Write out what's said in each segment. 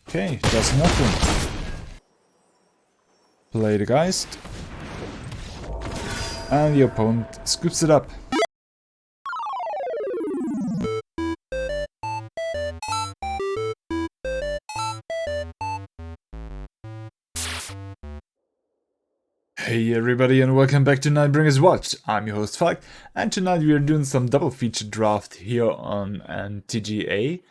Okay, does nothing. Play the Geist. And the opponent scoops it up. Hey everybody and welcome back to Nightbringer's Watch. I'm your host Falk, and tonight we are doing some double feature draft here on MTGA.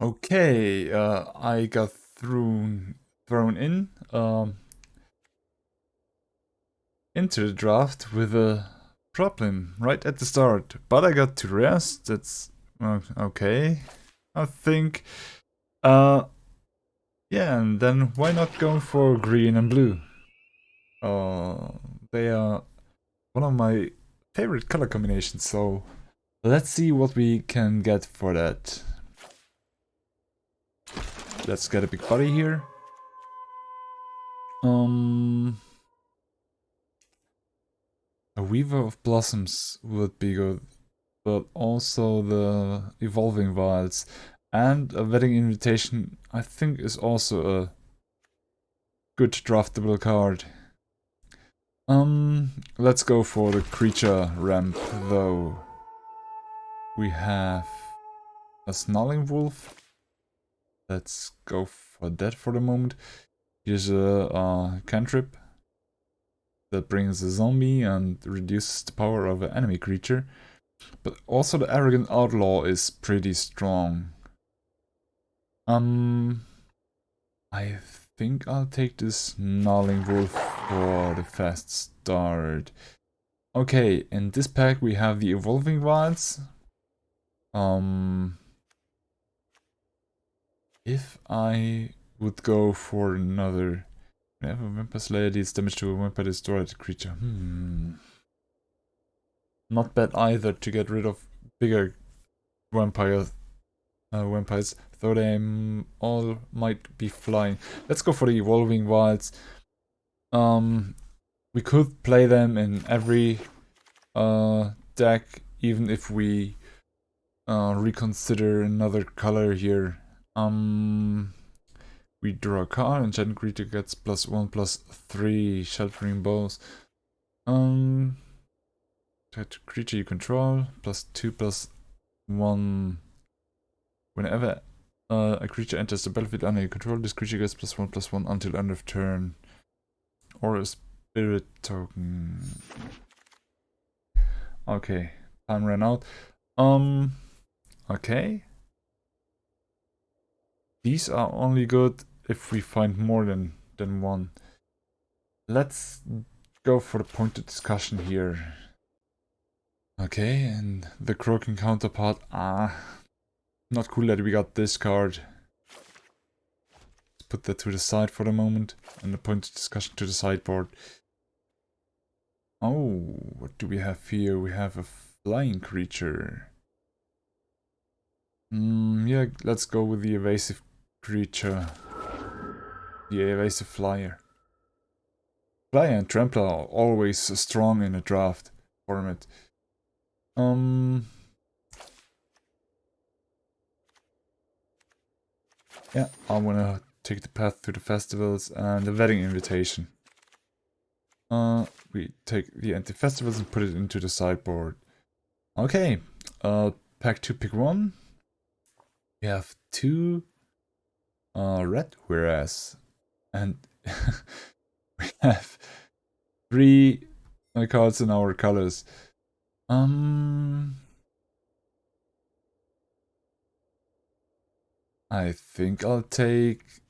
Okay, I got thrown in into the draft with a problem right at the start, but I got to rest. That's okay, I think. Yeah, and then why not go for green and blue? They are one of my favorite color combinations, so let's see what we can get for that. Let's get a big body here. A Weaver of Blossoms would be good, but also the Evolving Wilds and a Wedding Invitation I think is also a good draftable card. Let's go for the creature ramp though. We have a Snarling Wolf. Let's go for that for the moment. Here's a cantrip that brings a zombie and reduces the power of an enemy creature. But also the Arrogant Outlaw is pretty strong. I think I'll take this Gnarling Wolf for the fast start. Okay, in this pack we have the Evolving Wilds. If I would go for another... Whenever a Vampire Slayer deals damage to a vampire destroyed creature. Not bad either to get rid of bigger vampires, though they all might be flying. Let's go for the Evolving Wilds. We could play them in every deck, even if we reconsider another color here. We draw a card, enchanted creature gets +1/+3 sheltering bows. That creature you control, +2/+1. Whenever a creature enters the battlefield under your control, this creature gets +1/+1 until end of turn. Or a spirit token. Okay, time ran out. Okay. These are only good if we find more than one. Let's go for the point of discussion here. Okay, and the croaking counterpart. Not cool that we got this card. Let's put that to the side for the moment, and the point of discussion to the sideboard. Oh, what do we have here? We have a flying creature. Yeah, let's go with the evasive creature. The evasive flyer. Flyer and Trampler are always strong in a draft format. Yeah, I wanna take the path to the festivals and the wedding invitation. We take the anti-festivals and put it into the sideboard. Okay, pack 2, pick 1. We have 2 red, whereas, and we have 3 cards in our colors. I think I'll take...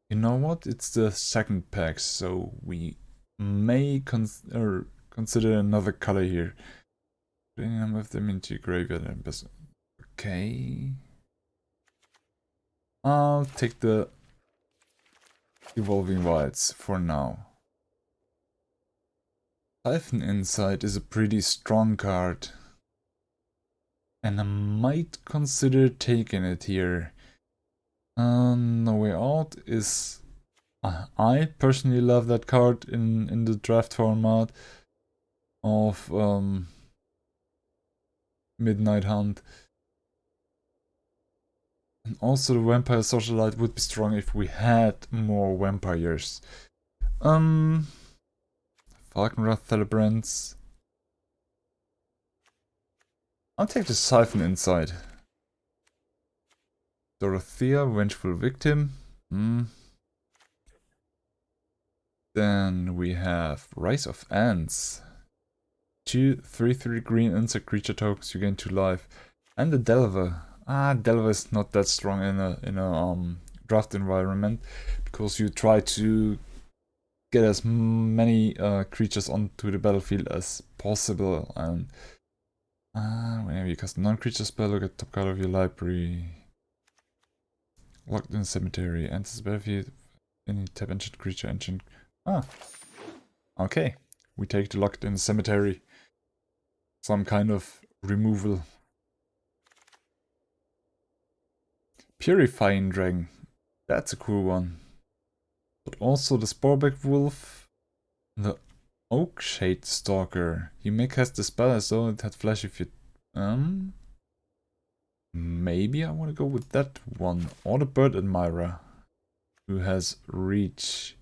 You know what? It's the second pack, so we may consider another color here. Bring them with them into graveyard and best. Okay. I'll take the Evolving Wilds for now. Siphon Insight is a pretty strong card. And I might consider taking it here. No Way Out is... I personally love that card in the draft format of Midnight Hunt. And also the Vampire Socialite would be strong if we had more vampires. Falkenrath Celebrants. I'll take the Siphon Insight. Dorothea, Vengeful Victim. Then we have Rise of Ants. 2/3/3 green insect creature tokens, you gain 2 life. And the Delver. Delver is not that strong in a draft environment, because you try to get as many creatures onto the battlefield as possible, and whenever you cast a non-creature spell, look at the top card of your library. Locked in Cemetery, enters the battlefield, any tap ancient creature, ancient... Okay, we take the Locked in Cemetery. Some kind of removal. Purifying Dragon, that's a cool one. But also the Sporeback Wolf, the Oakshade Stalker. You may cast the spell as though it had flash if you... Maybe I want to go with that one. Or the Bird Admirer, who has reach.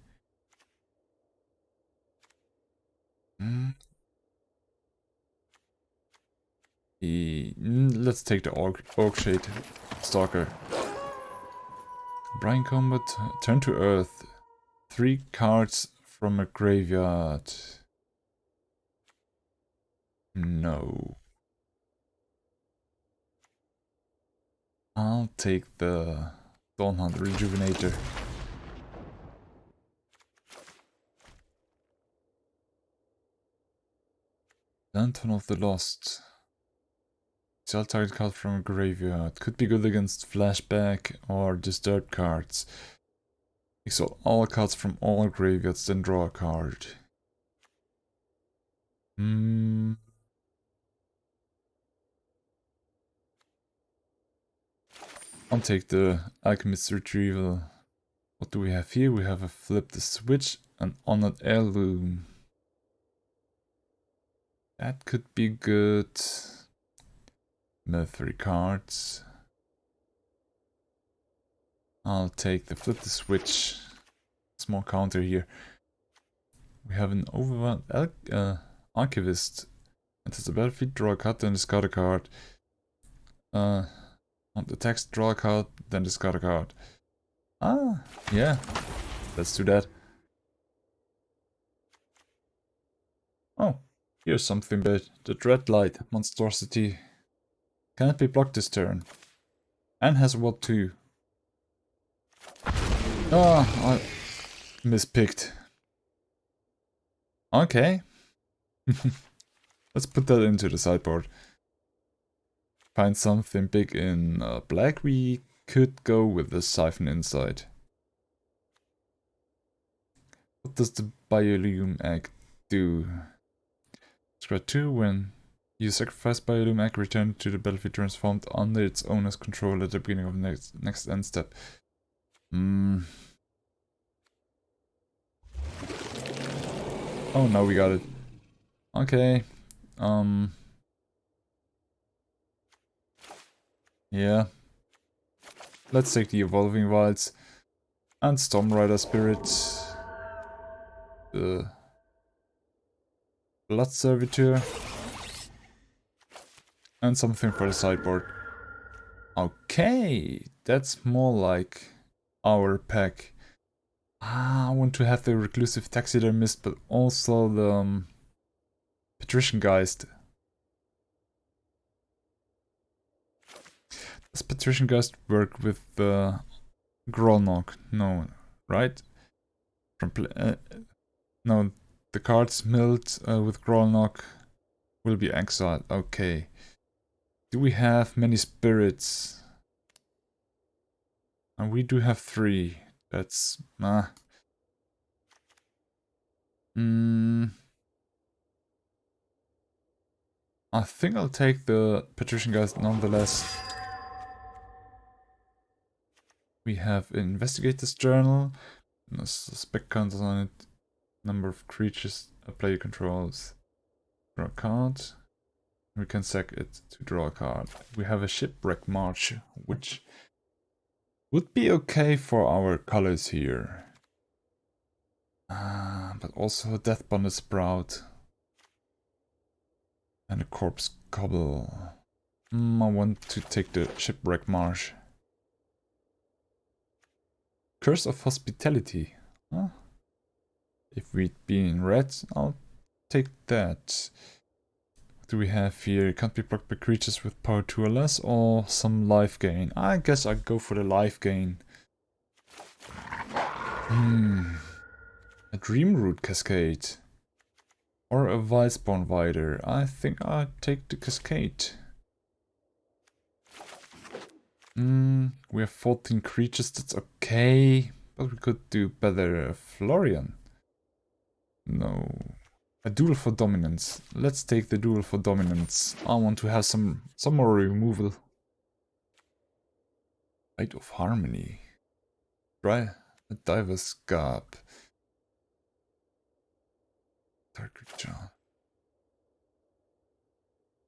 Let's take the Oakshade Stalker. Brian Combat, turn to Earth. 3 cards from a graveyard. No. I'll take the Dawnhunt Rejuvenator. Lantern of the Lost. Sell target card from a graveyard. Could be good against flashback or disturbed cards. Exile all cards from all graveyards, then draw a card. I'll take the Alchemist's Retrieval. What do we have here? We have a Flip the Switch, an Honored Heirloom. That could be good. Mill 3 cards. I'll take the Flip the Switch. Small counter here. We have an Overwhelmed Archivist. Enters the battlefield, draw a card, then discard a card. On the text, draw a card, then discard a card. Yeah. Let's do that. Oh, here's something bad. The Dreadlight monstrosity cannot be blocked this turn. And has what too? I mispicked. Okay. Let's put that into the sideboard. Find something big in black. We could go with the Siphon Insight. What does the Biolume Egg do? Scratch 2 when you sacrifice Biolume Egg, return to the battlefield transformed under its owner's control at the beginning of the next end step. Oh, now we got it. Okay. Yeah. Let's take the Evolving Wilds and Stormrider Spirit. The Blood Servitor. And something for the sideboard. Okay, that's more like our pack. I want to have the Reclusive Taxidermist, but also the Patrician Geist. Does Patrician Geist work with the Grolnok? No, right? No, the cards milled with Grolnok will be exiled. Okay. Do we have many spirits? And we do have 3. That's... I think I'll take the Patrician guys nonetheless. We have Investigator's Journal. No spec counters on it. Number of creatures a player controls. Draw a card. We can sack it to draw a card. We have a Shipwreck March, which would be okay for our colors here. But also a Deathbonded Sprout. And a Corpse Cobble. I want to take the Shipwreck Marsh. Curse of Hospitality. Huh? If we'd be in red, I'll take that. What do we have here? Can't be blocked by creatures with power 2 or less, or some life gain. I guess I'd go for the life gain. A Dreamroot Cascade. Or a Wildspawn Vider. I think I'd take the Cascade. We have 14 creatures, that's okay. But we could do better. Florian. No. A duel for dominance. Let's take the duel for dominance. I want to have some more removal. Light of Harmony. Try a Diver's Garb. Dark creature.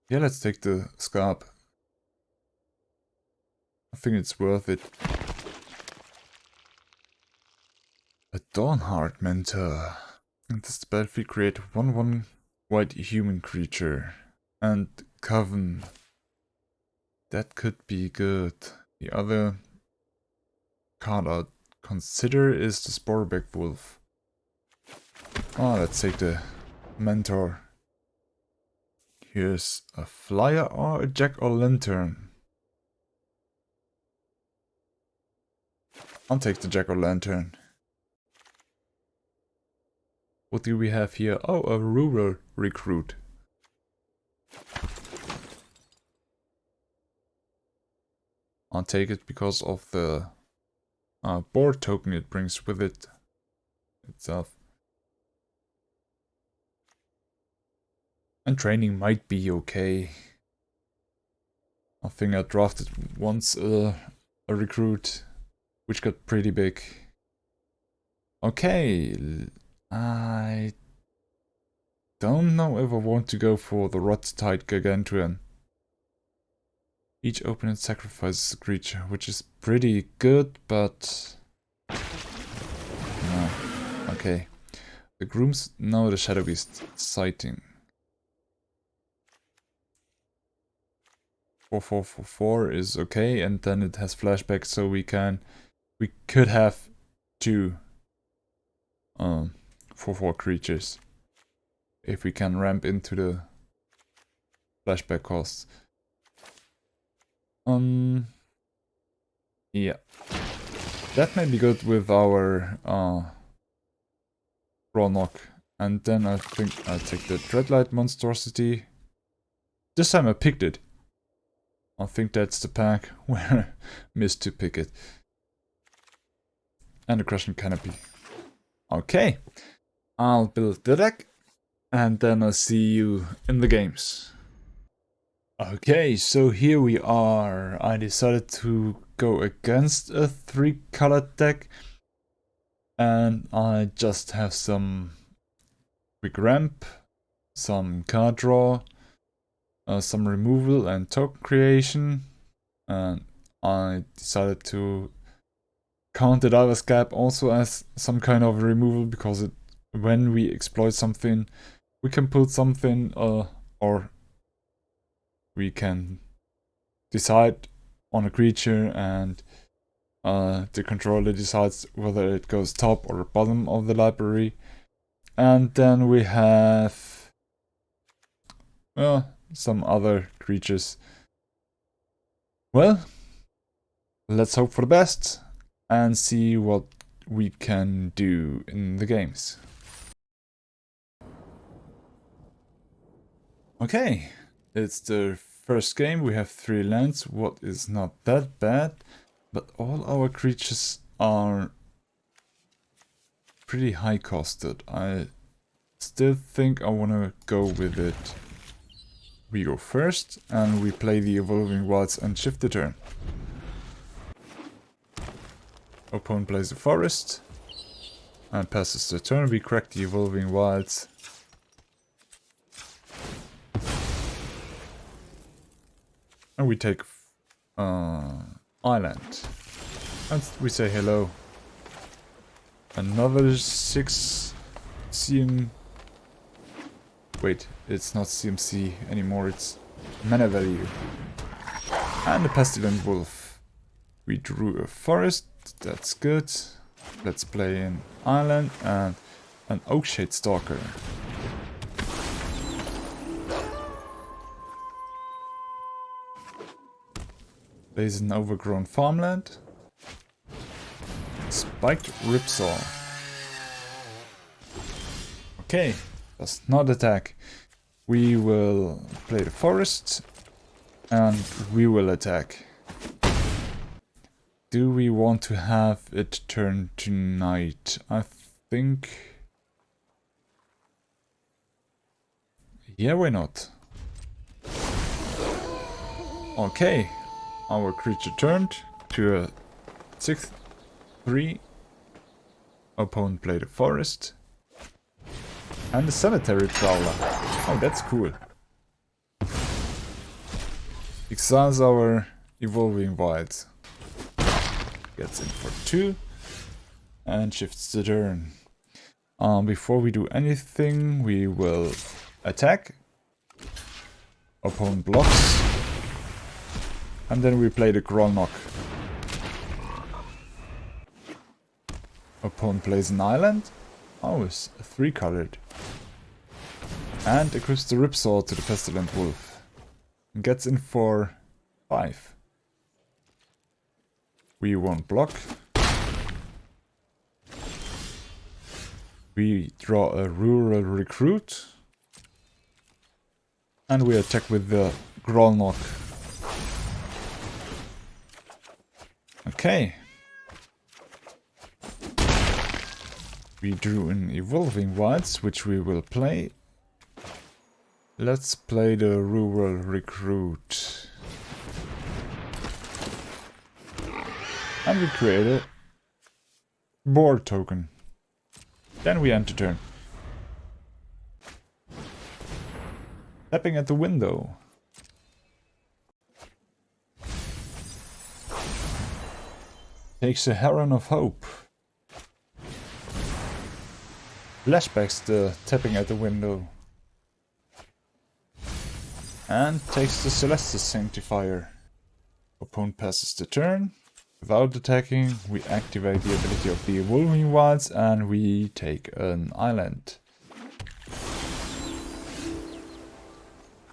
Yeah, let's take the Scarp. I think it's worth it. A Dawnheart Mentor. And this battlefield create 1/1 white human creature. And Coven. That could be good. The other card I'd consider is the Sporeback Wolf. Oh, let's take the Mentor. Here's a Flyer or a Jack-o'-lantern. I'll take the Jack-o'-lantern. What do we have here? Oh, a rural recruit. I'll take it because of the board token it brings with it itself. And training might be okay. I think I drafted once a recruit, which got pretty big. Okay, I don't know if I want to go for the Rot-Tide Gargantuan. Each opponent sacrifices a creature, which is pretty good, but no. Okay. The Grooms, no, the Shadow Beast sighting. 4/4/4 is okay, and then it has flashback, so we could have two 4/4 creatures if we can ramp into the flashback costs. Yeah, that may be good with our raw knock, and then I think I'll take the Dreadlight Monstrosity. This time I picked it. I think that's the pack where I missed to pick it. And the Crushing Canopy. Okay, I'll build the deck, and then I'll see you in the games. Okay, so here we are. I decided to go against a 3-colored deck, and I just have some quick ramp, some card draw, some removal and token creation, and I decided to count the Diver's Gap also as some kind of removal, because when we exploit something, we can put something or we can decide on a creature, and the controller decides whether it goes top or bottom of the library. And then we have some other creatures. Well, let's hope for the best and see what we can do in the games. Okay, it's the first game. We have 3 lands, what is not that bad, but all our creatures are pretty high costed. I still think I want to go with it. We go first, and we play the Evolving Wilds and shift the turn. Opponent plays the forest, and passes the turn. We crack the Evolving Wilds. And we take island. And we say hello. Another 6 CM... Wait, it's not CMC anymore, it's mana value. And a Pestilent Wolf. We drew a forest, that's good. Let's play an island and an Oakshade Stalker. Plays an overgrown farmland. Spiked Ripsaw. Okay, does not attack. We will play the forest and we will attack. Do we want to have it turn to night? I think... yeah, why not? Okay, our creature turned to a 6/3. Opponent played a forest. And a Cemetery Prowler. Oh, that's cool. Exiles our Evolving Wilds. Gets in for 2. And shifts the turn. Before we do anything, we will attack. Opponent blocks. And then we play the Grolnok. Opponent plays an island. Oh, it's 3-colored. And equips the Ripsaw to the Pestilent Wolf. And gets in for 5. We won't block. We draw a Rural Recruit. And we attack with the Grolnok. Okay. We drew an Evolving Wilds, which we will play. Let's play the Rural Recruit. And we create a board token. Then we end the turn. Tapping at the window. Takes a Heron of Hope. Flashbacks the tapping at the window. And takes the Celestis Sanctifier. Opponent passes the turn. Without attacking, we activate the ability of the Evolving Wilds and we take an island.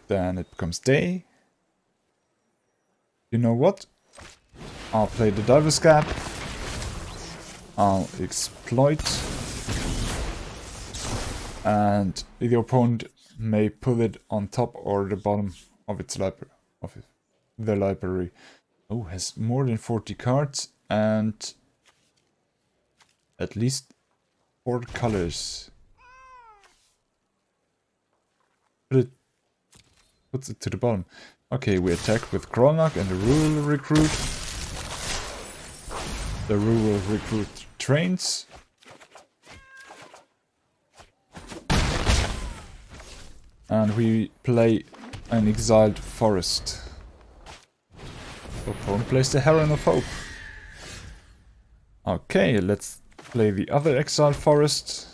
Then it becomes day. You know what? I'll play the Diver's Gap. I'll exploit. And the opponent may put it on top or the bottom of its library, the library. Oh, has more than 40 cards and at least 4 colors. Puts it to the bottom. Okay, we attack with Grolnok and the Rural Recruit. The Rural Recruit trains. And we play an Exiled Forest. Opponent plays the Heron of Hope. Okay, let's play the other Exiled Forest.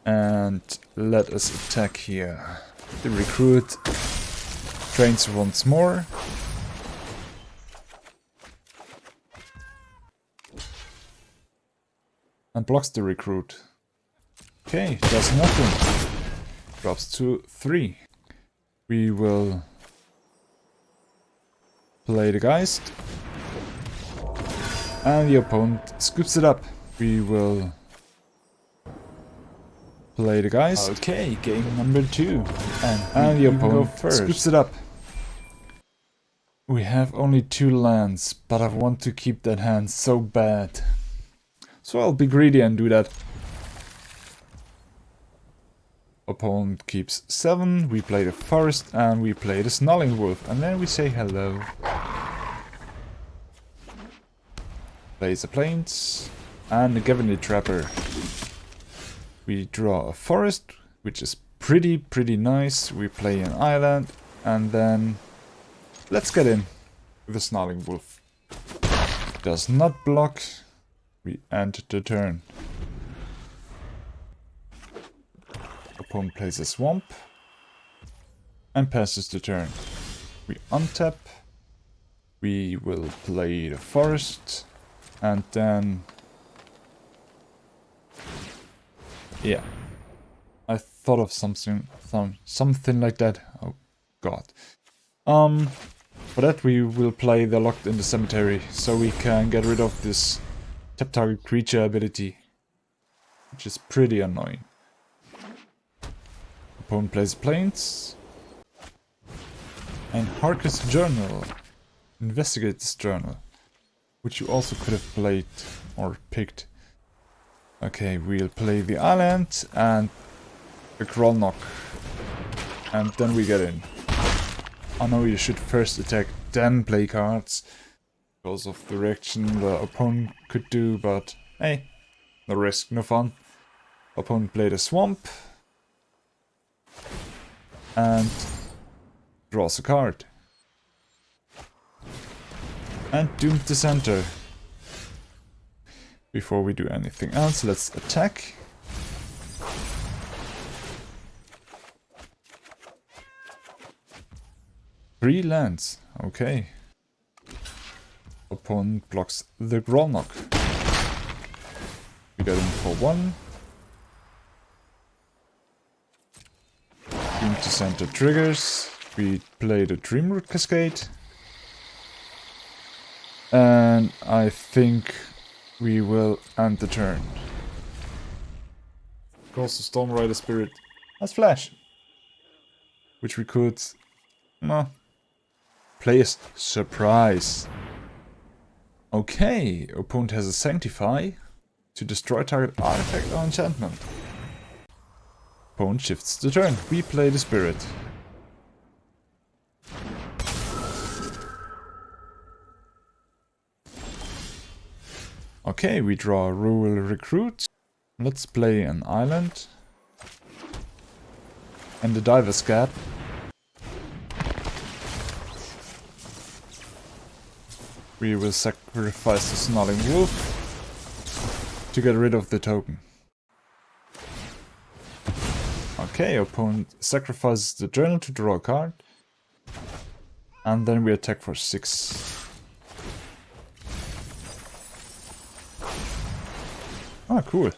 And let us attack here. The Recruit trains once more. And blocks the Recruit. Okay, does nothing. Drops to 3. We will play the Geist. And the opponent scoops it up. We will play the Geist. Okay, game number 2. And the opponent scoops it up. We have only 2 lands, but I want to keep that hand so bad. So I'll be greedy and do that. Opponent keeps 7, we play the forest, and we play the Snarling Wolf, and then we say hello. Plays the plains, and the Untitled Trapper. We draw a forest, which is pretty nice. We play an island, and then let's get in with the Snarling Wolf. Does not block. We end the turn. Opponent plays a swamp and passes the turn. We untap. We will play the forest, and then yeah, I thought of something like that. Oh god. For that we will play the Locked in the Cemetery, so we can get rid of this tap target creature ability, which is pretty annoying. Opponent plays plains. And Harker's Journal. Investigate this journal, which you also could have played or picked. Okay, we'll play the island and the Grolnok. And then we get in. I know you should first attack, then play cards, because of the reaction the opponent could do, but hey, no risk, no fun. Opponent played a swamp and draws a card. And doomed the center. Before we do anything else, let's attack. Three lands, okay. Opponent blocks the Grolnok. We get in for 1. Doomed the center triggers. We play the Dreamroot Cascade. And I think we will end the turn. Of course, the Storm Rider Spirit has Flash, which we could play as surprise. Okay, opponent has a Sanctify to destroy target artifact or enchantment. Opponent shifts the turn. We play the Spirit. Okay, we draw a Rural Recruit. Let's play an island. And the Diver's Gap. We will sacrifice the Snarling Wolf to get rid of the token. Okay, opponent sacrifices the journal to draw a card. And then we attack for 6. Ah, cool.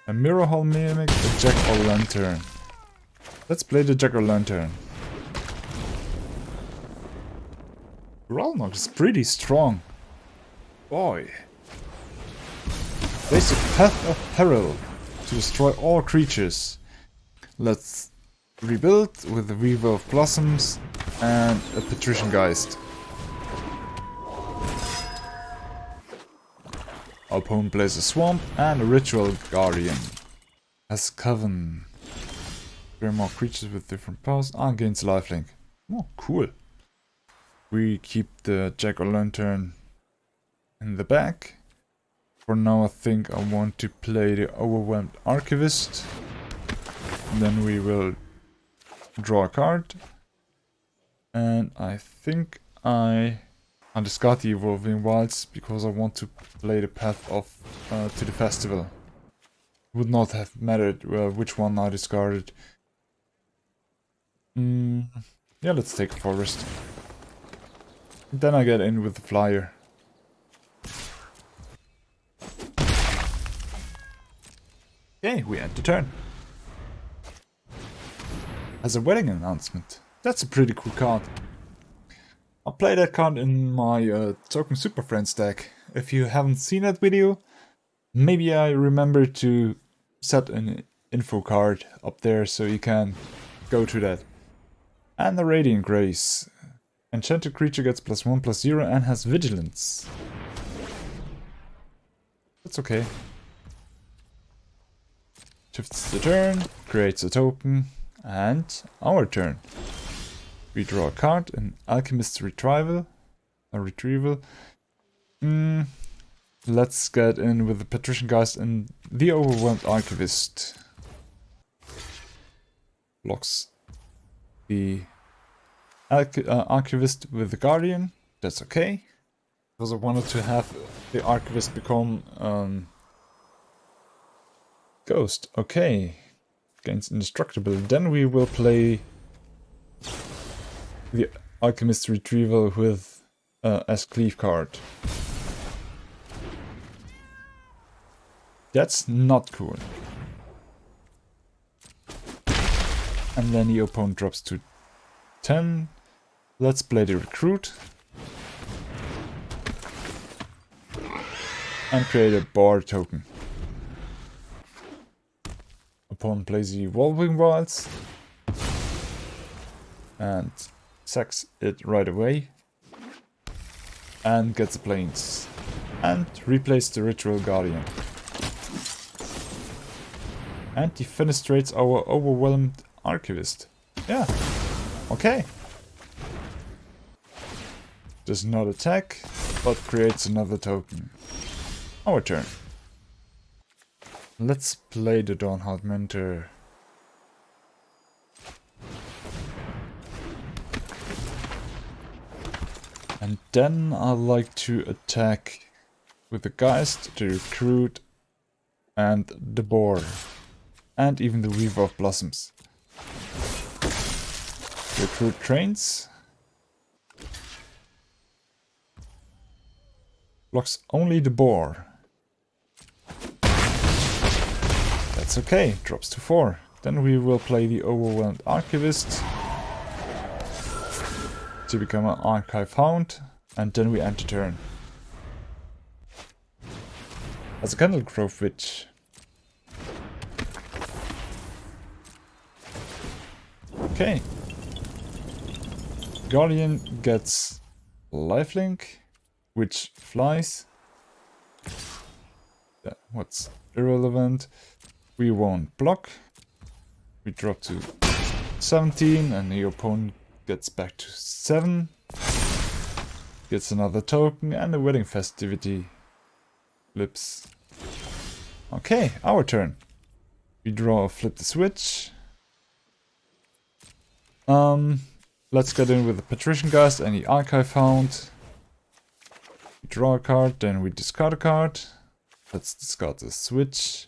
A Mirror Hall Mimic, a Jack-o'-lantern. Let's play the Jack-o'-lantern. Grolnok is pretty strong. Boy. Basic Path of Peril to destroy all creatures. Let's rebuild with the Weaver of Blossoms and a Patrician Geist. Our opponent plays a Swamp and a Ritual Guardian. Has Coven. 3 more creatures with different powers and gains lifelink. Oh, cool. We keep the Jack-o'-lantern in the back. For now I think I want to play the Overwhelmed Archivist. And then we will draw a card. And I think I discard the Evolving Wilds because I want to play the Path of to the Festival. Would not have mattered which one I discarded. Yeah, let's take a Forest. Then I get in with the Flyer. Okay, we end the turn. As a wedding announcement. That's a pretty cool card. I'll play that card in my Token Super Friends deck. If you haven't seen that video, maybe I remember to set an info card up there so you can go to that. And the Radiant Grace. Enchanted creature gets +1/+0 and has Vigilance. That's okay. Shifts the turn, creates a token, and our turn. We draw a card, an Alchemist's Retrieval. Let's get in with the Patrician Geist and the Overwhelmed Archivist. Blocks the Archivist with the Guardian. That's okay. Because I wanted to have the Archivist become Ghost. Okay. Gains Indestructible. Then we will play the Alchemist's Retrieval with as Cleave card. That's not cool. And then the opponent drops to 10. Let's play the Recruit. And create a board token. Opponent plays the Evolving Wilds. And sacks it right away. And gets the Plains. And replays the Ritual Guardian. And defenestrates our Overwhelmed Archivist. Yeah. Okay. Does not attack, but creates another token. Our turn. Let's play the Dawnhard Mentor. And then I like to attack with the Geist, the Recruit, and the Boar. And even the Weaver of Blossoms. Recruit trains. Blocks only the Boar. That's okay, drops to 4. Then we will play the Overwhelmed Archivist to become an Archive Hound, and then we end the turn. As a Candlegrove Witch. Okay. Guardian gets lifelink, which flies. Yeah, what's irrelevant? We won't block. We drop to 17 and the opponent gets back to 7. Gets another token and a wedding festivity. Flips. Okay, our turn. We draw a flip the switch. Let's get in with the Patrician Geist and the Archive Hound. We draw a card, then we discard a card. Let's discard the switch.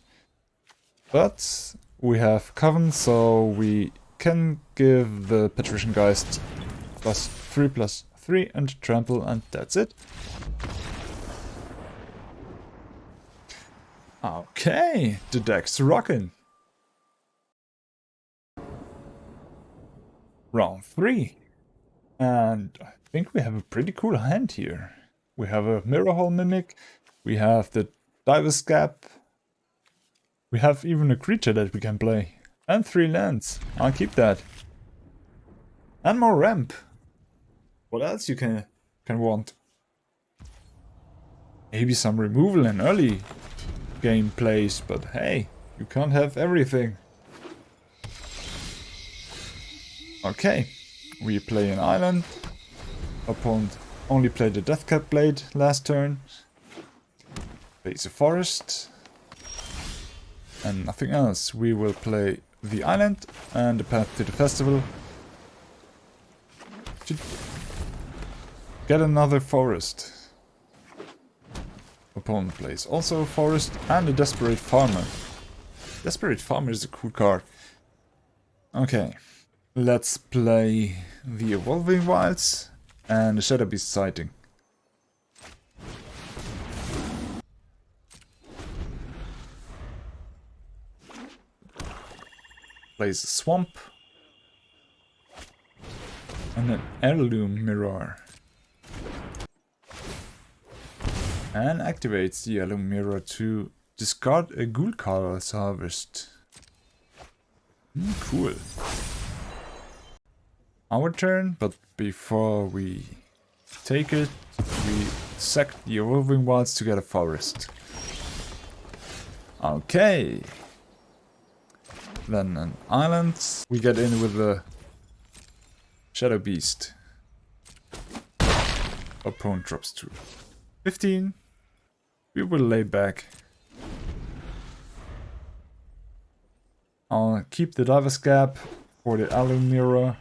But we have Coven, so we can give the Patrician Geist +3/+3 and trample, and that's it. Okay, the deck's rockin'. Round 3. And I think we have a pretty cool hand here. We have a Mirror Hall Mimic, we have the Diver's Gap, we have even a creature that we can play. And 3 lands. I'll keep that. And more ramp. What else you can want? Maybe some removal in early game plays, but hey, you can't have everything. Okay, we play an island. Opponent only played the Deathcap Blade last turn. Plays a forest. And nothing else. We will play the island and the path to the festival. To get another forest. Opponent plays also a forest and a Desperate Farmer. Desperate Farmer is a cool card. Okay. Let's play the Evolving Wilds and the Shadow Beast Sighting. Plays a Swamp and an Heirloom Mirror. And activates the Heirloom Mirror to discard a Ghoul-Carver's Harvest. Cool. Our turn, but before we take it, we sack the Evolving Wilds to get a forest. Okay. Then an island. We get in with the Shadow Beast. Opponent drops to 15. We will lay back. I'll keep the Diver's Gap for the Alloy Mirror.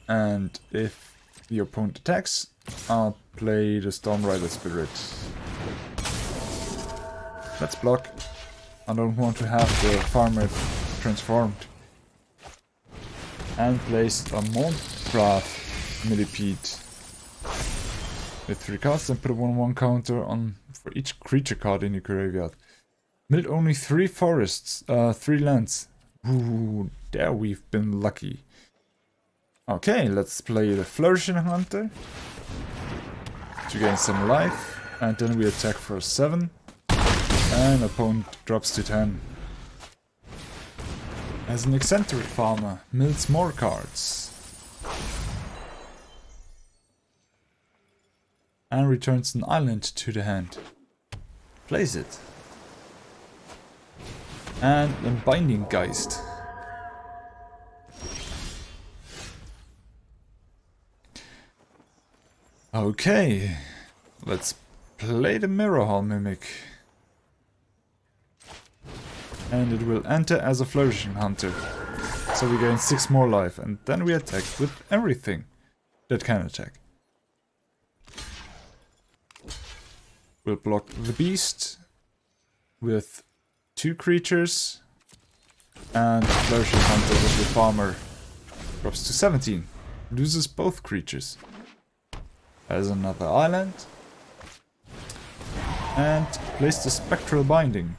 And if the opponent attacks, I'll play the Stormrider Spirit. Let's block. I don't want to have the farmer transformed. And place a Montbrath Millipede with 3 cards and put a 1/1 counter on for each creature card in your graveyard. Milled only 3 forests, 3 lands. Ooh, there we've been lucky. Okay, let's play the Flourishing Hunter to gain some life, and then we attack for 7, and opponent drops to 10. As an eccentric farmer, mills more cards. And returns an island to the hand. Plays it. And a Binding Geist. Okay, let's play the Mirror Hall Mimic. And it will enter as a Flourishing Hunter. So we gain 6 more life, and then we attack with everything that can attack. We'll block the Beast with 2 creatures, and Flourishing Hunter with the Farmer drops to 17. Loses both creatures. Has another island. And place the Spectral Binding.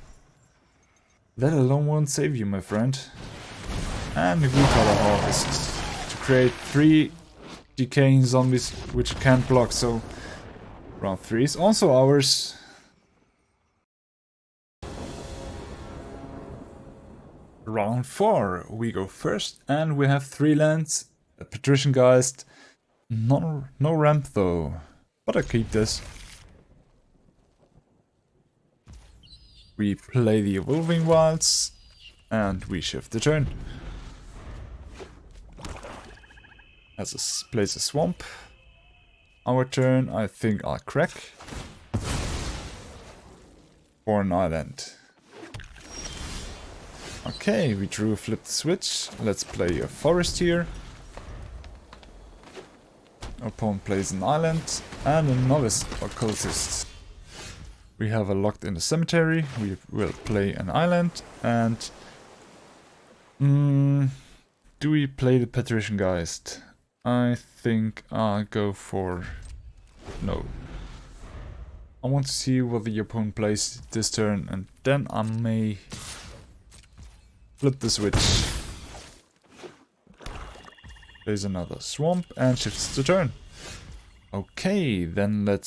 That alone won't save you, my friend. And the Recolor Harvest to create 3 decaying zombies which can't block, so round 3 is also ours. Round 4, we go first, and we have 3 lands, a Patrician Geist, no ramp though, but I keep this. We play the Evolving Wilds, and we shift the turn. Plays a Swamp. Our turn, I think I'll crack. For an island. Okay, we drew a flipped switch. Let's play a forest here. Opponent plays an island and a Novice Occultist. We have a Locked in the Cemetery. We will play an island and... do we play the Patrician Geist? I think I'll go for... no. I want to see what the opponent plays this turn, and then I may flip the switch. Plays another Swamp and shifts the turn. Okay, then let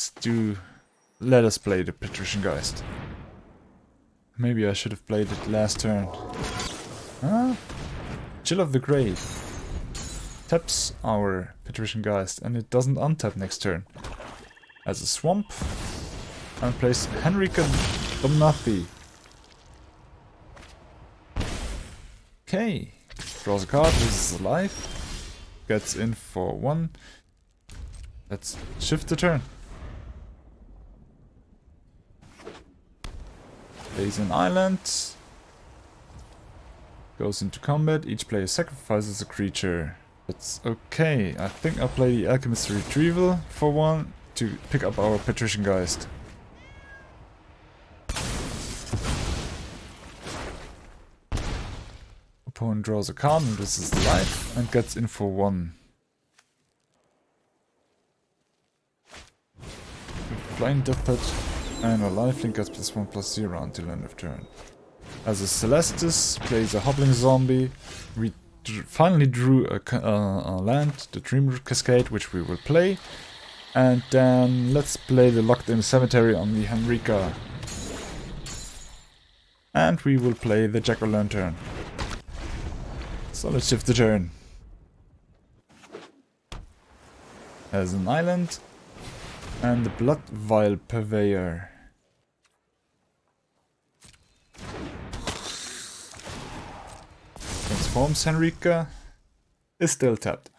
us play the Patrician Geist. Maybe I should have played it last turn. Huh? Chill of the Grave. Taps our Patrician Geist and it doesn't untap next turn. As a Swamp. And plays Henrika Domnathi. Okay. Draws a card, this is alive. Gets in for 1. Let's shift the turn. Plays an island. Goes into combat. Each player sacrifices a creature. That's okay. I think I'll play the Alchemist's Retrieval for 1 to pick up our Patrician Geist. Opponent draws a card and this is life and gets in for 1. Flying Death Touch and a lifelink gets +1/+0 until end of turn. As a Celestis plays a Hobbling Zombie. We finally drew a land, the Dreamroot Cascade, which we will play. And then let's play the Locked in the Cemetery on the Henrika. And we will play the Jack-o'-lantern. So let's shift the turn. As an island. And the Blood Vial Purveyor. transforms Henrika is still tapped.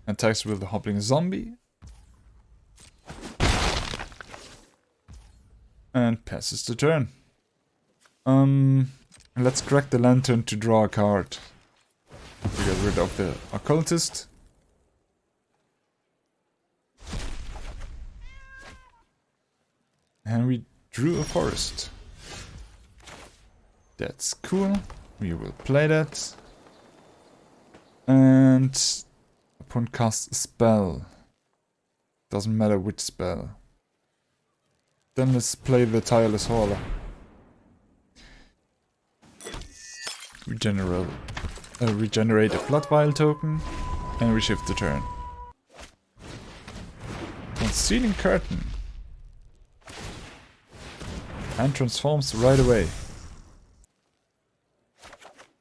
Attacks with the hopping zombie. And passes the turn. Let's crack the lantern to draw a card. To get rid of the occultist. And we drew a forest. That's cool. We will play that. And opponent casts a spell. Doesn't matter which spell. Then let's play the Tireless Hauler. Regenerate a Blood Vial token. And we shift the turn. Concealing Curtain. And transforms right away.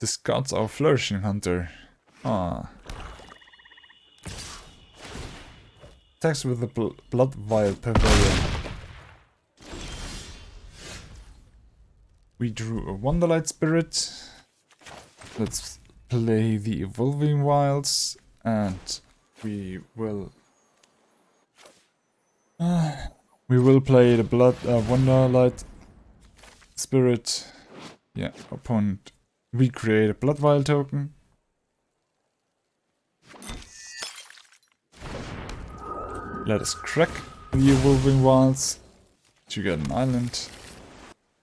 Discards our Flourishing Hunter. Ah. Attacks with the Blood Vial Pavilion. We drew a Wonderlight Spirit. Let's play the Evolving Wilds. And we will play the Wonderlight Spirit. Yeah, opponent. We create a Blood Vial token. Let us crack the Evolving Wilds to get an island.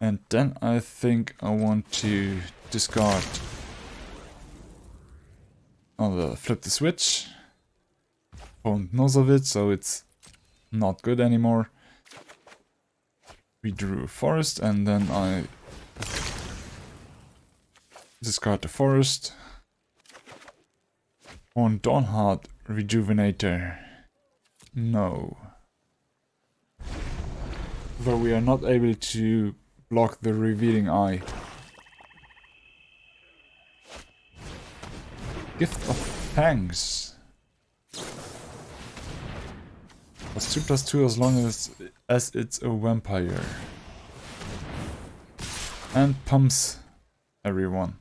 And then I think I want to discard. Flip the switch. Opponent knows of it, so it's not good anymore. We drew a forest and then I discard the forest. On Dawnheart Rejuvenator. No. Though we are not able to block the Revealing Eye. Gift of Fangs. +2/+2 as long as it's a vampire. And pumps everyone.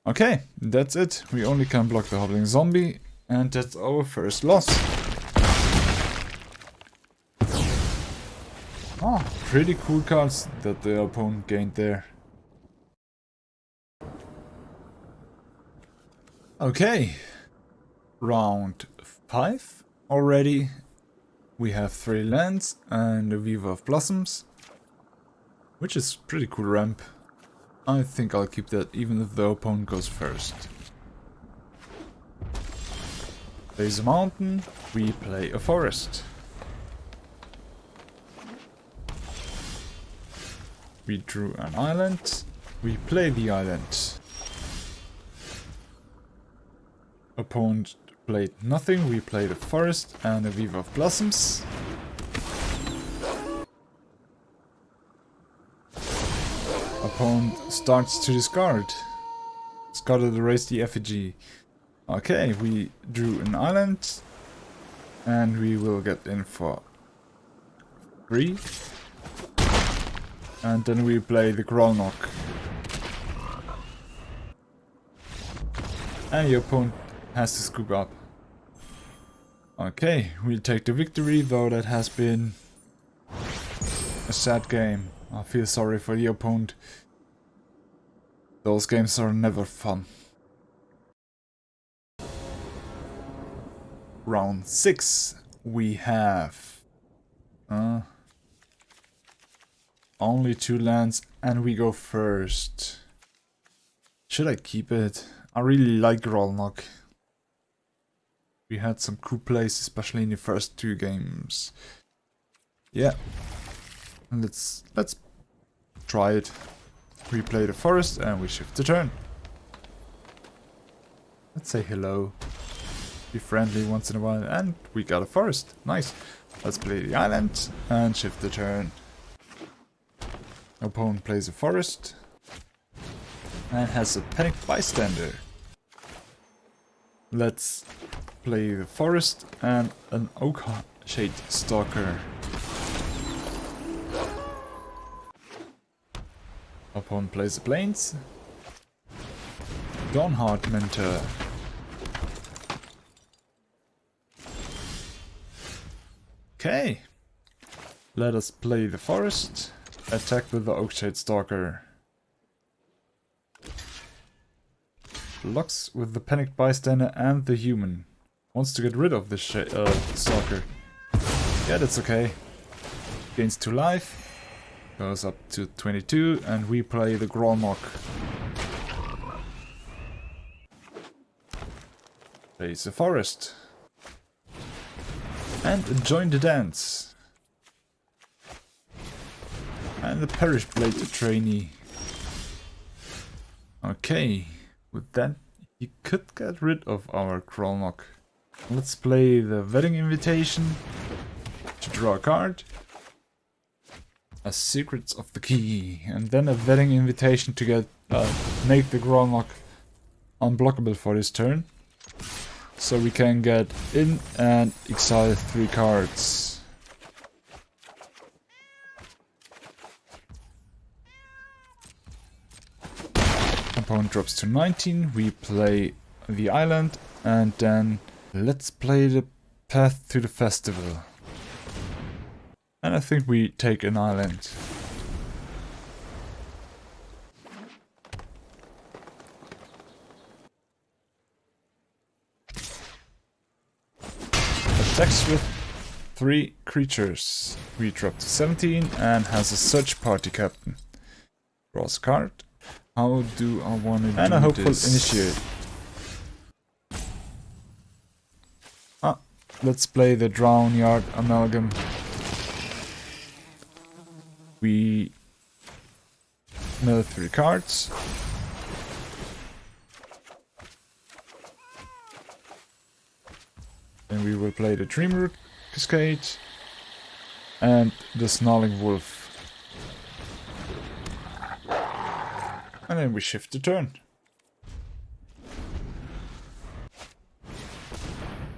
Okay, that's it. We only can block the Hobbling Zombie. And that's our first loss. Ah, pretty cool cards that the opponent gained there. Okay, round 5 already. We have 3 lands and a Weaver of Blossoms, which is pretty cool ramp. I think I'll keep that even if the opponent goes first. Plays a mountain, we play a forest. We drew an island, we play the island. Opponent played nothing, we played a forest and a Weaver of Blossoms. Opponent starts to discard. Discarded to raise the effigy. Okay, we drew an island. And we will get in for 3. And then we play the Grolnok. And your opponent has to scoop up. Okay, we'll take the victory, though that has been a sad game. I feel sorry for the opponent. Those games are never fun. Round 6, we have only 2 lands and we go first. Should I keep it? I really like Grolnok. We had some cool plays, especially in the first 2 games. Yeah. Let's try it. We play the forest and we shift the turn. Let's say hello. Be friendly once in a while, and we got a forest. Nice. Let's play the island and shift the turn. Opponent plays a forest and has a panicked bystander. Let's play the forest and an Oak Shade Stalker. Opponent plays the planes. Dawnhard Mentor. Okay. Let us play the forest. Attack with the Oakshade Stalker. Locks with the Panicked Bystander and the human. Wants to get rid of the Stalker. Yeah, that's okay. Gains 2 life. Goes up to 22 and we play the Grolmok. Plays the forest. And join the dance. And the Perish Blade trainee. Okay, with that he could get rid of our Grolmok. Let's play the Wedding Invitation to draw a card. A Secrets of the Key, and then a Wedding Invitation to get make the Grolmok unblockable for this turn. So we can get in and exile 3 cards. Opponent drops to 19, we play the island, and then let's play the Path to the Festival. And I think we take an island. Attacks with 3 creatures. We drop to 17 and has a Search Party Captain. Draws a card. How do I want to do this? And a Hopeful Initiate. Let's play the Drown Yard Amalgam. We mill 3 cards. Then we will play the Dreamroot Cascade and the Snarling Wolf. And then we shift the turn.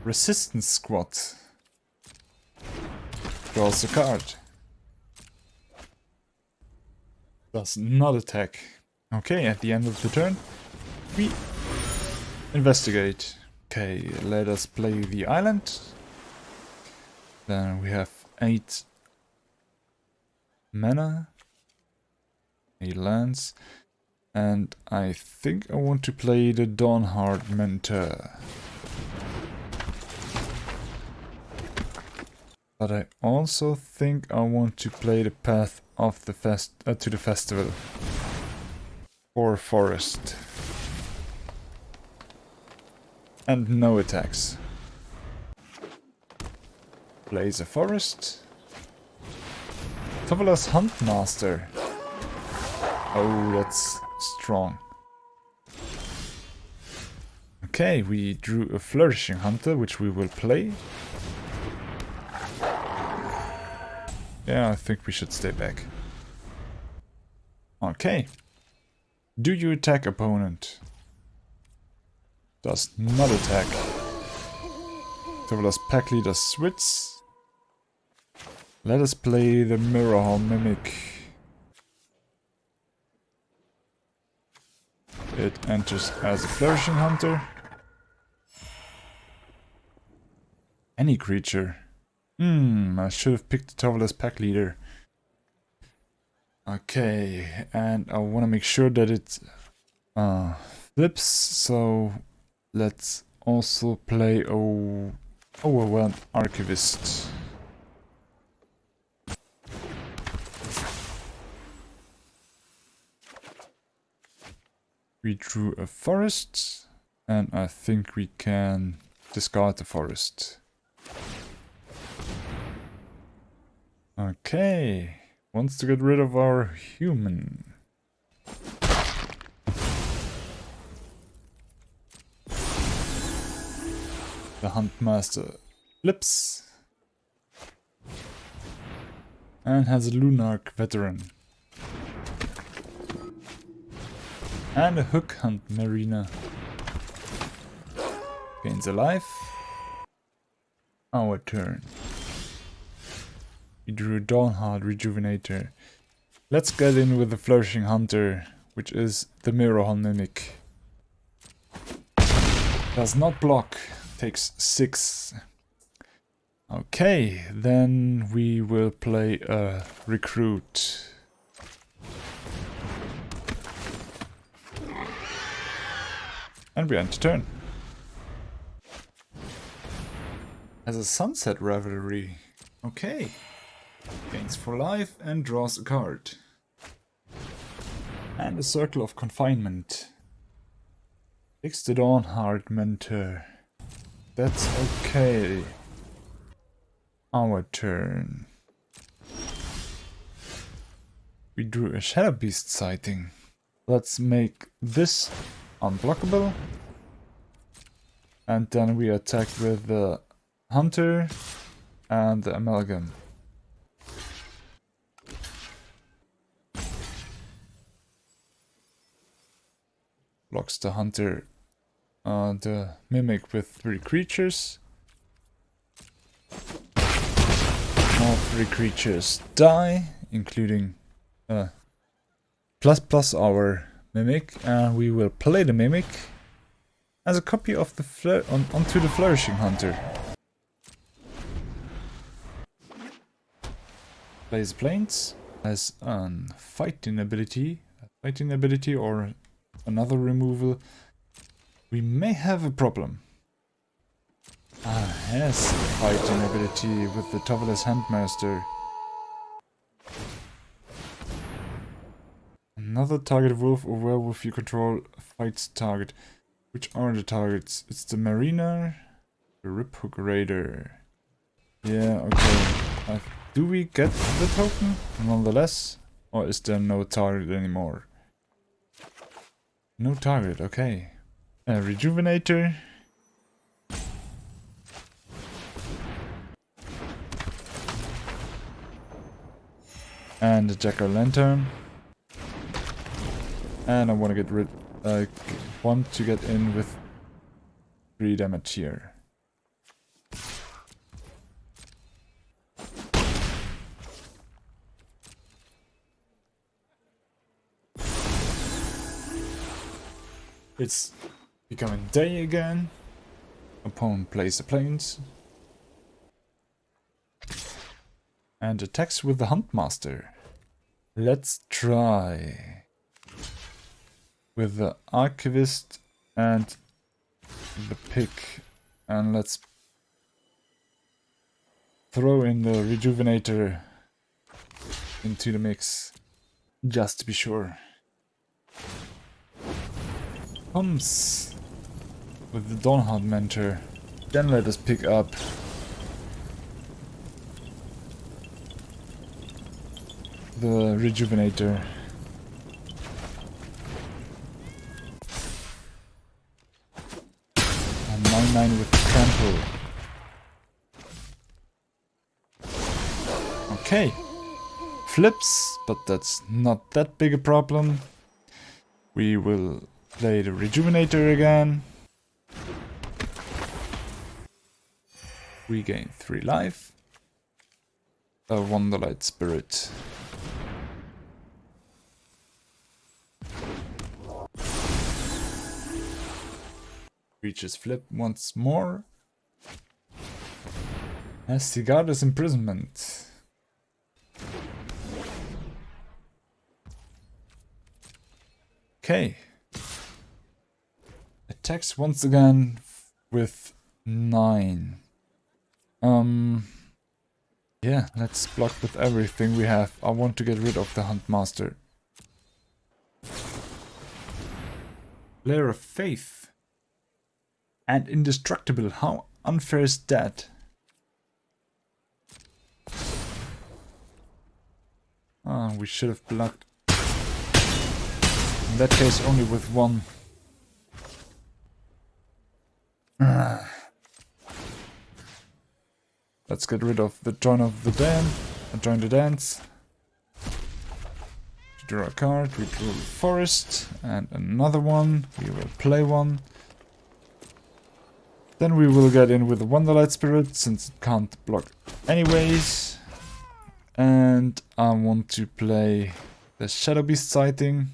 Resistance Squad. Draws a card. Does not attack. Okay, at the end of the turn, we investigate. Okay, let us play the island. Then we have 8 mana, 8 lands, and I think I want to play the Dawnhard Mentor. But I also think I want to play the Path of the to the Festival or Forest. And no attacks. Plays a forest. Tovala's Huntmaster. Oh, that's strong. Okay, we drew a Flourishing Hunter, which we will play. Yeah, I think we should stay back. Okay. Do you attack opponent? Does not attack. Tovala's Pack Leader switch. Let us play the Mirror Hall Mimic. It enters as a Flourishing Hunter. Any creature. I should have picked Tovala's Pack Leader. Okay, and I want to make sure that it flips, so let's also play Overwhelmed Archivist. We drew a forest, and I think we can discard the forest. Okay, wants to get rid of our human. The Huntmaster flips and has a Lunarch Veteran and a Hook Hunt Marina. Gains a life. Our turn. We drew Dawnhard Rejuvenator. Let's get in with the Flourishing Hunter, which is the Mirror Mimic. Does not block, takes 6. Okay, then we will play a Recruit. And we end turn. Has a Sunset Revelry. Okay. Gains 4 life and draws a card. And a Circle of Confinement. Takes the Dawnheart Mentor. That's okay. Our turn. We drew a Shadow Beast sighting. Let's make this unblockable. And then we attack with the Hunter and the Amalgam. Blocks the Hunter, the Mimic with 3 creatures. All 3 creatures die, including plus our Mimic, and we will play the Mimic as a copy of the onto the Flourishing Hunter. Plays Plains as a fighting ability or another removal. We may have a problem. Has fighting ability with the Toveless Handmaster. Another target wolf or werewolf you control fights target. Which are the targets? It's the Mariner, the Riphook Raider. Yeah, okay. Do we get the token nonetheless? Or is there no target anymore? No target, okay. Rejuvenator. And the Jack-o'-lantern. And I want to get rid. Want to get in with 3 damage here. It's becoming day again. Opponent plays the Plains. And attacks with the Huntmaster. Let's try with the Archivist and the Pick. And let's throw in the Rejuvenator into the mix, just to be sure. Comes with the Dawnheart Mentor. Then let us pick up the Rejuvenator. And 9/9 with Trample. Okay. Flips, but that's not that big a problem. We will play the Rejuvenator again. We gain 3 life. A Wonderlight Spirit. Creatures flip once more. As Sigarda's Imprisonment. Okay. Attacks once again with 9. Yeah, let's block with everything we have. I want to get rid of the Huntmaster. Lair of Faith. And Indestructible. How unfair is that? We should have blocked. In that case, only with 1. Let's get rid of the Join the Dance. Draw a card, we draw the Forest, and another one. We will play one. Then we will get in with the Wonderlight Spirit, since it can't block anyways. And I want to play The Shadow Beast sighting.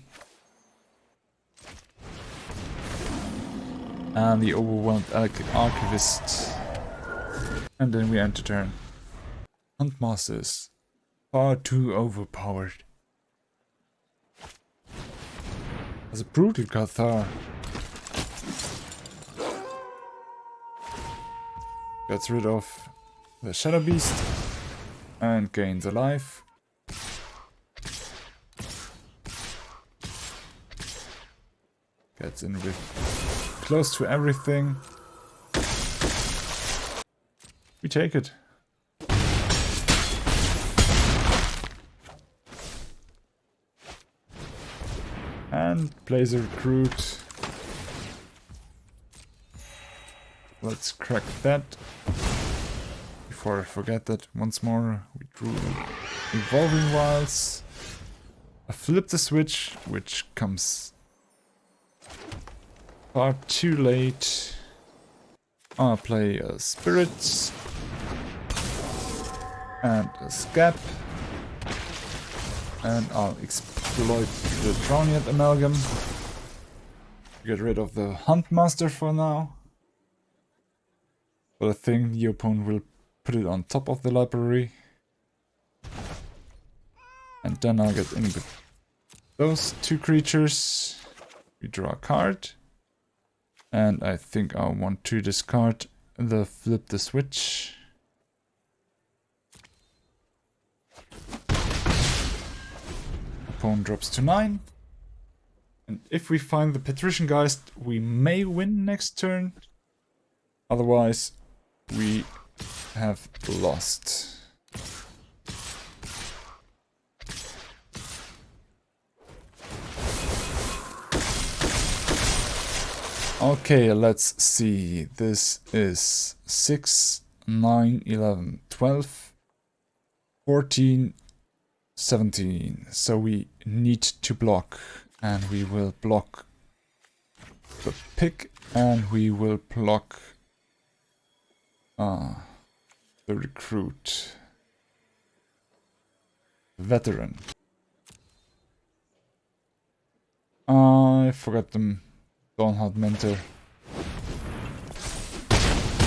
And the overwhelmed Archivist. And then we enter turn. Huntmasters. Far too overpowered. As a brutal Cathar. Gets rid of the Shadow Beast. And gains a life. Gets in with close to everything. We take it. And plays a recruit. Let's crack that. Before I forget that once more, we drew Evolving Wilds. I flip the switch, which comes far too late. I'll play a Spirits and a Scab. And I'll exploit the Drowniad Amalgam. Get rid of the Huntmaster for now. But I think the opponent will put it on top of the library. And then I'll get in with those two creatures. We draw a card. And I think I want to discard the flip the switch. Opponent drops to 9. And if we find the Patrician Geist, we may win next turn. Otherwise, we have lost. Okay, let's see. This is 6, 9, 11, 12, 14, 17. So we need to block. And we will block the pick. And we will block the recruit. Veteran. I forgot them. Dawnhard Mentor.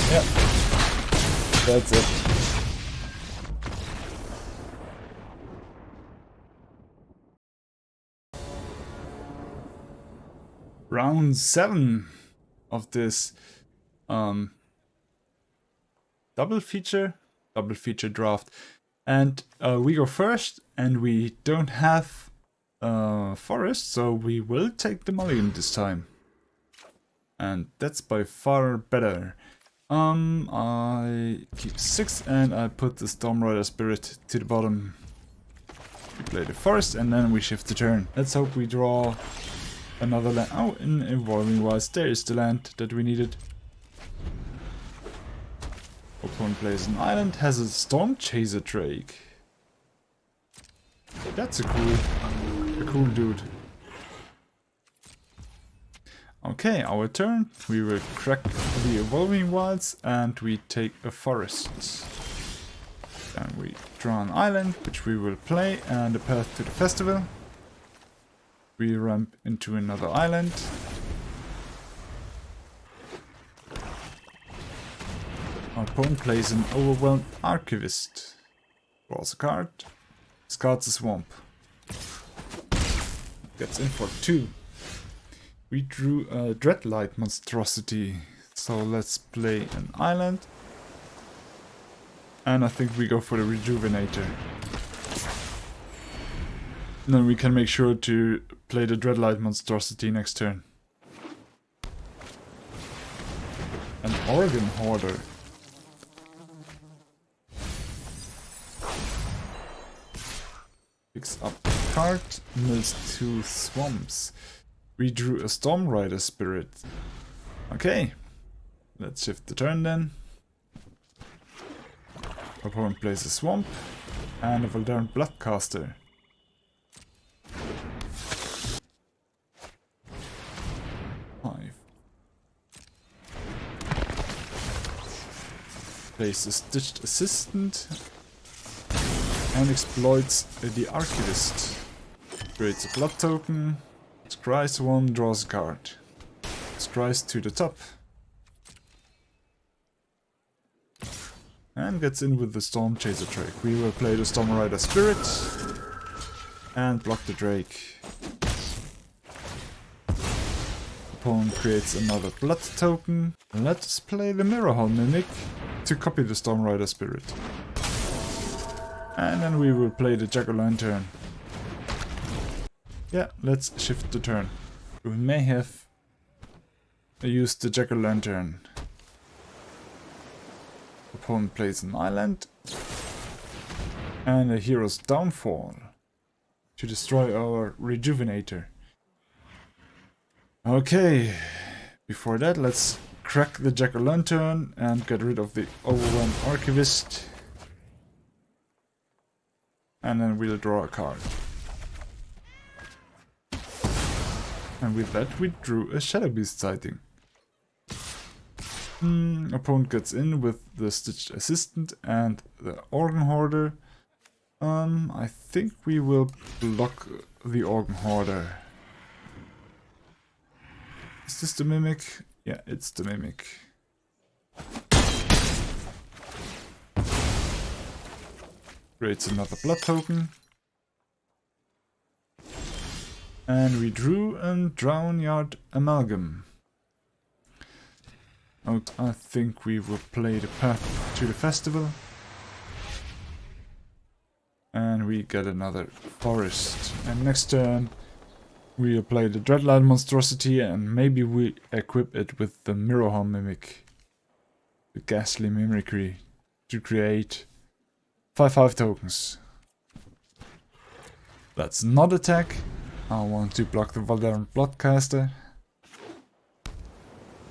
Yeah. That's it. Round 7 of this double feature draft. And we go first, and we don't have forest, so we will take the mulligan this time. And that's by far better. I keep 6 and I put the Stormrider Spirit to the bottom. We play the forest and then we shift the turn. Let's hope we draw another land. Oh, in Evolving Wilds, there is the land that we needed. Opponent plays an island, has a Storm Chaser Drake. That's a cool dude. Okay, our turn. We will crack the Evolving Wilds and we take a forest. And we draw an island, which we will play, and a path to the festival. We ramp into another island. Our opponent plays an Overwhelmed Archivist. Draws a card. Discards a swamp. Gets in for 2. We drew a Dreadlight Monstrosity, so let's play an island. And I think we go for the Rejuvenator. And then we can make sure to play the Dreadlight Monstrosity next turn. An Organ Hoarder. Picks up a card, mills 2 swamps. We drew a Stormrider Spirit. Okay, let's shift the turn then. Opponent plays a swamp and a Voldaren Bloodcaster. Plays a Stitched Assistant and exploits the Archivist. Creates a blood token. Scries 1, draws a card. Scries to the top. And gets in with the Storm Chaser Drake. We will play the Storm Rider Spirit. And block the Drake. Opponent creates another blood token. Let's play the Mirrorhall Mimic to copy the Storm Rider Spirit. And then we will play the Jack-o'-lantern. Yeah, let's shift the turn. We may have used the Jack-o'-lantern. Opponent plays an island. And a Hero's Downfall to destroy our Rejuvenator. Okay, before that let's crack the Jack-o'-lantern and get rid of the Overwhelmed Archivist. And then we'll draw a card. And with that we drew a Shadow Beast sighting. Opponent gets in with the Stitched Assistant and the Organ Hoarder. I think we will block the Organ Hoarder. Is this the Mimic? Yeah, it's the Mimic. Creates another blood token. And we drew a Drownyard Amalgam. I think we will play the Path to the Festival. And we get another Forest. And next turn we'll play the Dreadlight Monstrosity and maybe we equip it with the Mirrorhall Mimic. The Ghastly Mimicry to create 5/5 tokens. Let's not attack. I want to block the Valdaran Bloodcaster.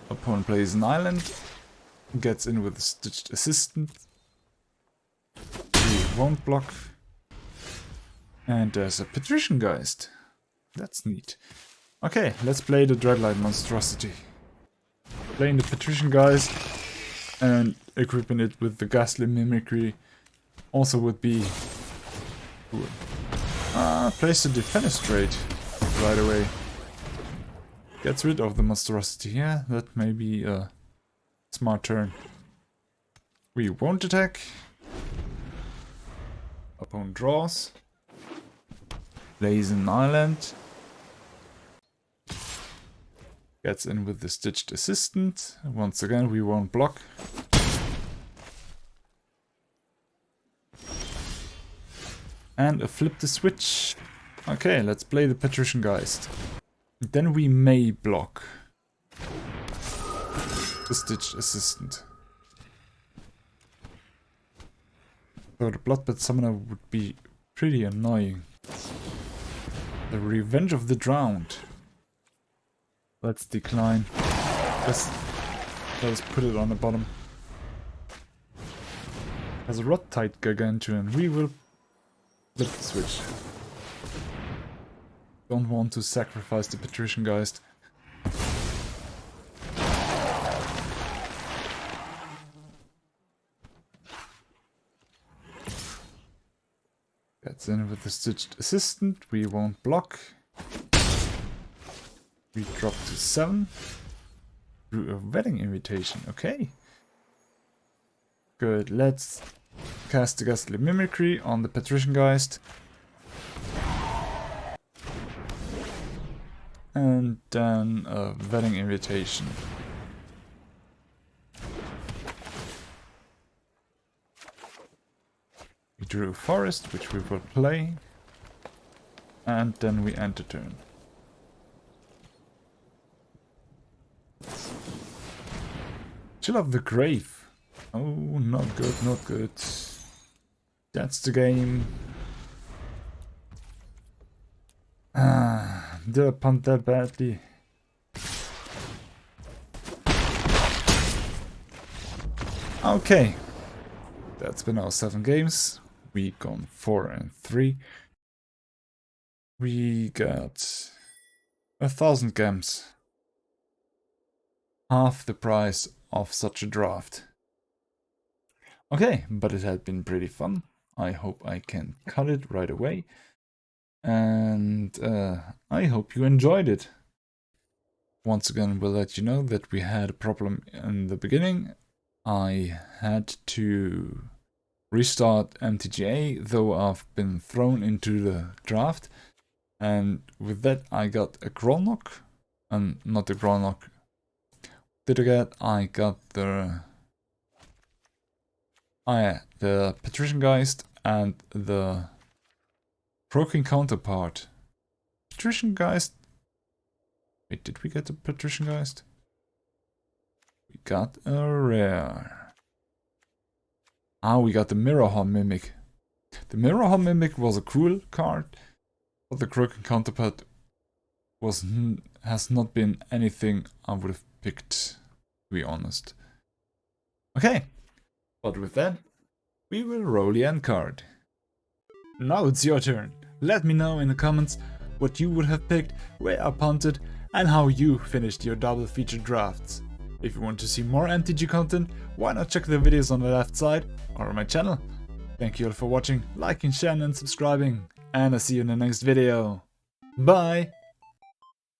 Opponent plays an island. Gets in with a Stitched Assistant. We won't block. And there's a Patrician Geist. That's neat. Okay, let's play the Dreadlight Monstrosity. Playing the Patrician Geist and equipping it with the Ghastly Mimicry also would be cool. Plays the Defenestrate right away. Gets rid of the Monstrosity. Yeah, that may be a smart turn. We won't attack. Opponent draws. Plays an island. Gets in with the Stitched Assistant. Once again, we won't block. And a Flip the Switch. Okay, let's play the Patrician Geist. Then we may block the Stitched Assistant. So the Bloodbath Summoner would be pretty annoying. The Revenge of the Drowned. Let's decline. Let's put it on the bottom. As a Rot-Tide Gargantuan, we will flip the switch. Don't want to sacrifice the Patrician Geist. Gets in with the Stitched Assistant. We won't block. We drop to 7. Through a Wedding Invitation. Okay. Good. Let's cast the Ghastly Mimicry on the Patrician Geist. And then a Wedding Invitation. We drew a Forest, which we will play. And then we end the turn. Chill of the Grave. Oh, not good, not good. That's the game. Did I punt that badly? Okay. That's been our 7 games. We gone 4 and 3. We got 1,000 gems. Half the price of such a draft. Okay, but it had been pretty fun. I hope I can cut it right away. and I hope you enjoyed it. Once again, we'll let you know that we had a problem in the beginning. I had to restart MTGA, though I've been thrown into the draft. And with that, I got a Grolnok, and not the Grolnok. Did I get? I got the Patrician Geist and the Croaking counterpart. Patrician Geist. Wait, did we get the Patrician Geist? We got a rare. Ah, we got the Mirrorhall Mimic. The Mirrorhall Mimic was a cool card, but the Croaking counterpart has not been anything I would have picked, to be honest. Okay, but with that, we will roll the end card. Now it's your turn. Let me know in the comments what you would have picked, where I punted, and how you finished your double feature drafts. If you want to see more MTG content, why not check the videos on the left side or on my channel. Thank you all for watching, liking, sharing and subscribing, and I'll see you in the next video. Bye!